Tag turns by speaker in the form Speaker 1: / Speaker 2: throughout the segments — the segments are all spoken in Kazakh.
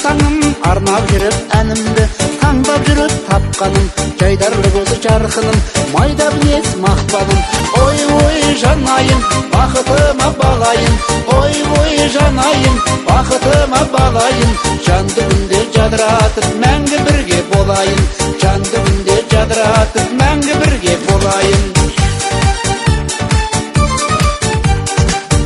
Speaker 1: таңым арнап жүріп әнімді, таңдап жүріп тапқаным, жайдарлы көзі жарқыным, майда мінез мақпалым. Ой, ой, жанайым, бақытыма балайын, ой, ой, жанайым, бақытыма балайын. Жанды күнде жадыратып, мәңгі бірге болайын, жанды күнде жадыратып, мәңгі бірге болайын.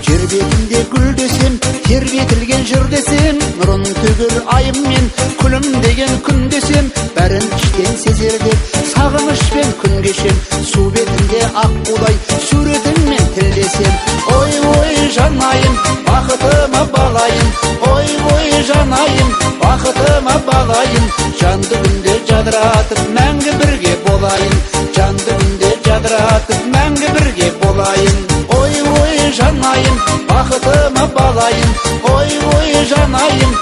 Speaker 1: Жер бетінде гүл десем, тербетілген жыр десем, нұрын төгер айым мен күлім деген күн десем, бәрін іштен сезер деп сағынышпен күн кешем. Су бетінде аққудай суретіңмен тілдесем. Ой, ой, жанайым, бақытыма балайын, ой, ой, жанайым, бақытыма балайын. Жанды күнде жадыратып, мәңгі бірге болайын, жанды күнде жадыратып, мәңгі бірге болайын. Ой, ой, жанайым, бақытыма балайын, ой, ой, жанайым,